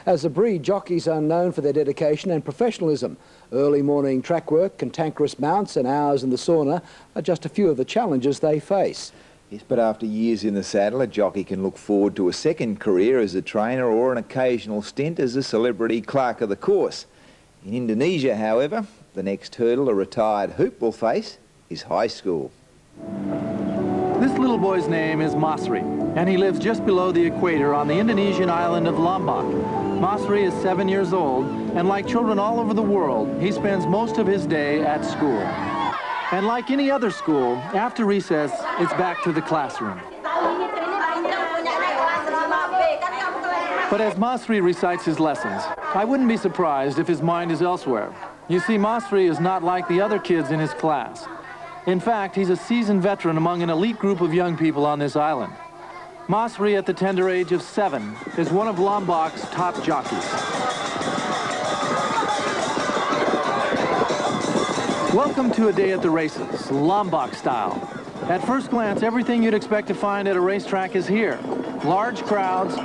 As a breed, jockeys are known for their dedication and professionalism. Early morning track work, cantankerous mounts and hours in the sauna are just a few of the challenges they face. Yes, but after years in the saddle, a jockey can look forward to a second career as a trainer or an occasional stint as a celebrity clerk of the course. In Indonesia, however, the next hurdle a retired hoop will face is high school. This little boy's name is Masri, and he lives just below the equator on the Indonesian island of Lombok. Masri is 7 years old, and like children all over the world, he spends most of his day at school. And like any other school, after recess, it's back to the classroom. But as Masri recites his lessons, I wouldn't be surprised if his mind is elsewhere. You see, Masri is not like the other kids in his class. In fact, he's a seasoned veteran among an elite group of young people on this island. Masri, at the tender age of 7, is one of Lombok's top jockeys. Welcome to a day at the races, Lombok style. At first glance, everything you'd expect to find at a racetrack is here. Large crowds,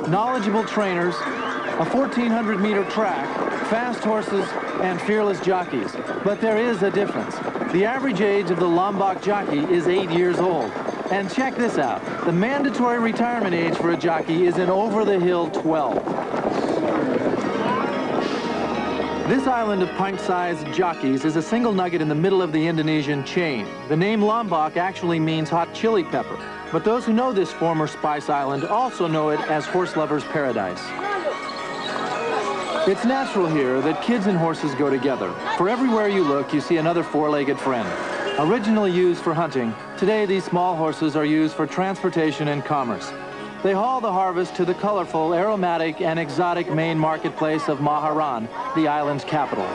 knowledgeable trainers, a 1,400-meter track, fast horses, and fearless jockeys. But there is a difference. The average age of the Lombok jockey is 8 years old. And check this out. The mandatory retirement age for a jockey is an over-the-hill 12. This island of pint-sized jockeys is a single nugget in the middle of the Indonesian chain. The name Lombok actually means hot chili pepper. But those who know this former spice island also know it as horse lovers' paradise. It's natural here that kids and horses go together. For everywhere you look, you see another four-legged friend. Originally used for hunting, today these small horses are used for transportation and commerce. They haul the harvest to the colorful, aromatic, and exotic main marketplace of Maharan, the island's capital.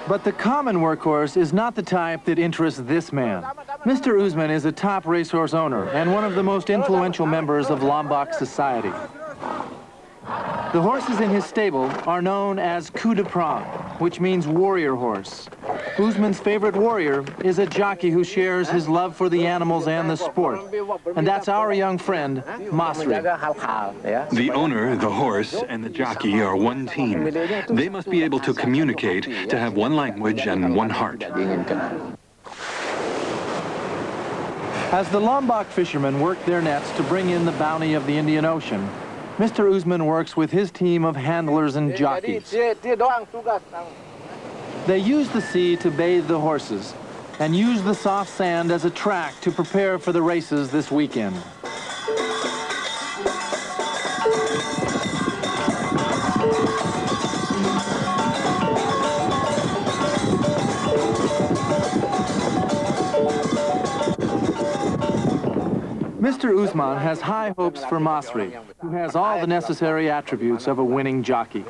But the common workhorse is not the type that interests this man. Mr. Usman is a top racehorse owner and one of the most influential members of Lombok society. The horses in his stable are known as coup de prang, which means warrior horse. Usman's favorite warrior is a jockey who shares his love for the animals and the sport. And that's our young friend, Masri. The owner, the horse, and the jockey are one team. They must be able to communicate, to have one language and one heart. As the Lombok fishermen work their nets to bring in the bounty of the Indian Ocean, Mr. Usman works with his team of handlers and jockeys. They use the sea to bathe the horses and use the soft sand as a track to prepare for the races this weekend. Mr. Usman has high hopes for Masri, who has all the necessary attributes of a winning jockey.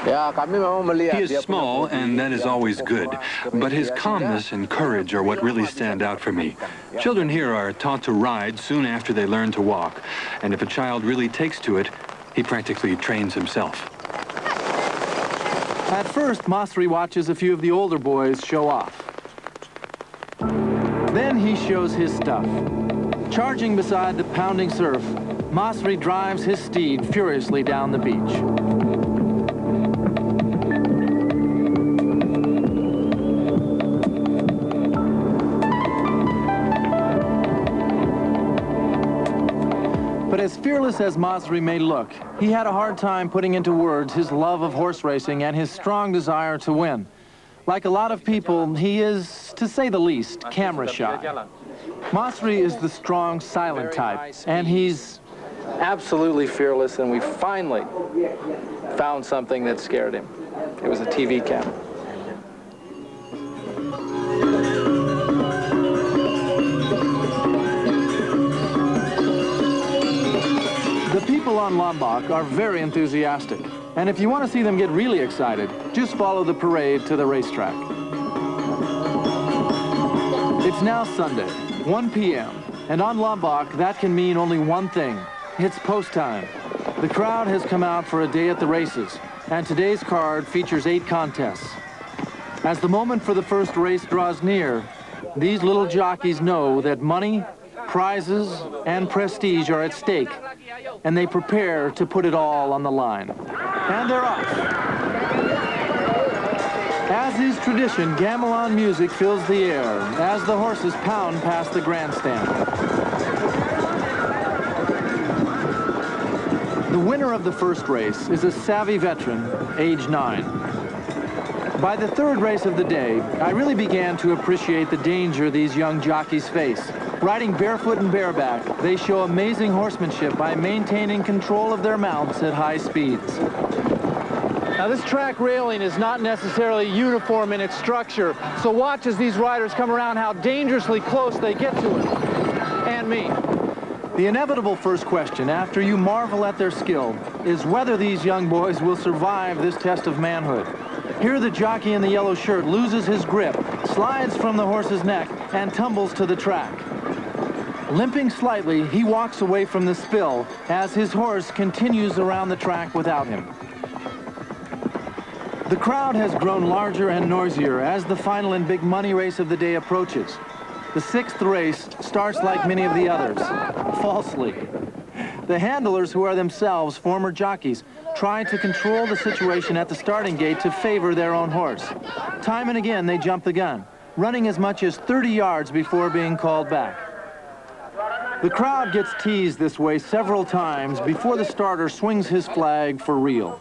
He is small, and that is always good, but his calmness and courage are what really stand out for me. Children here are taught to ride soon after they learn to walk, and if a child really takes to it, he practically trains himself. At first, Masri watches a few of the older boys show off. Then he shows his stuff. Charging beside the pounding surf, Masri drives his steed furiously down the beach. But as fearless as Masri may look, he had a hard time putting into words his love of horse racing and his strong desire to win. Like a lot of people, he is, to say the least, camera shy. Masri is the strong, silent type, and he's absolutely fearless, and we finally found something that scared him. It was a TV camera. The people on Lombok are very enthusiastic, and if you want to see them get really excited, just follow the parade to the racetrack. It's now Sunday, 1 p.m., and on Lombok, that can mean only one thing. It's post time. The crowd has come out for a day at the races, and today's card features 8 contests. As the moment for the first race draws near, these little jockeys know that money, prizes, and prestige are at stake, and they prepare to put it all on the line. And they're off. As is tradition, gamelan music fills the air as the horses pound past the grandstand. The winner of the first race is a savvy veteran, age 9. By the third race of the day, I really began to appreciate the danger these young jockeys face. Riding barefoot and bareback, they show amazing horsemanship by maintaining control of their mounts at high speeds. Now, this track railing is not necessarily uniform in its structure, so watch as these riders come around how dangerously close they get to it. And me. The inevitable first question, after you marvel at their skill, is whether these young boys will survive this test of manhood. Here the jockey in the yellow shirt loses his grip, slides from the horse's neck, and tumbles to the track. Limping slightly, he walks away from the spill as his horse continues around the track without him. The crowd has grown larger and noisier as the final and big money race of the day approaches. The sixth race starts like many of the others, falsely. The handlers, who are themselves former jockeys, try to control the situation at the starting gate to favor their own horse. Time and again, they jump the gun, running as much as 30 yards before being called back. The crowd gets teased this way several times before the starter swings his flag for real.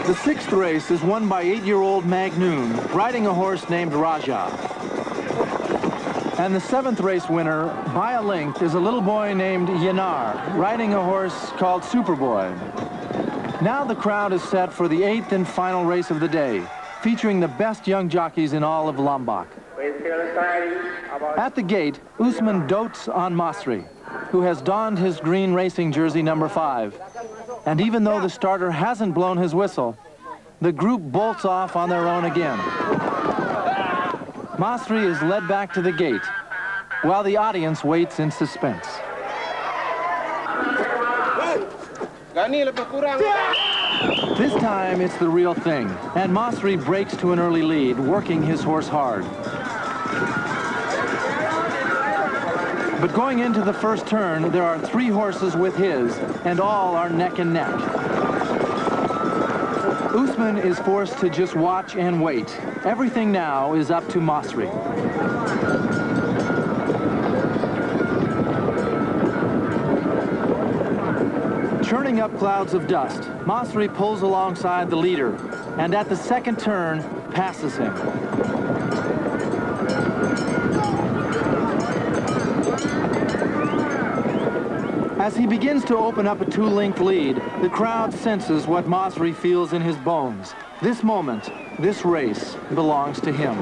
The sixth race is won by 8-year-old Magnoon, riding a horse named Raja. And the seventh race winner, by a length, is a little boy named Yanar, riding a horse called Superboy. Now the crowd is set for the 8th and final race of the day, featuring the best young jockeys in all of Lombok. At the gate, Usman dotes on Masri, who has donned his green racing jersey number 5. And even though the starter hasn't blown his whistle, the group bolts off on their own again. Masri is led back to the gate, while the audience waits in suspense. This time, it's the real thing, and Masri breaks to an early lead, working his horse hard. But going into the first turn, there are 3 horses with his, and all are neck and neck. Usman is forced to just watch and wait. Everything now is up to Masri. Churning up clouds of dust, Masri pulls alongside the leader, and at the second turn, passes him. As he begins to open up a 2-length lead, the crowd senses what Masri feels in his bones. This moment, this race, belongs to him.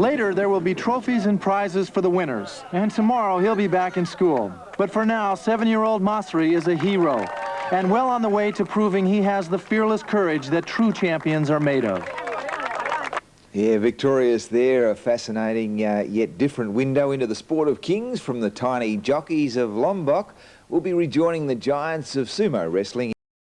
Later, there will be trophies and prizes for the winners, and tomorrow he'll be back in school. But for now, 7-year-old Masri is a hero, and well on the way to proving he has the fearless courage that true champions are made of. Yeah, victorious there, a fascinating yet different window into the sport of kings from the tiny jockeys of Lombok. We'll be rejoining the giants of sumo wrestling.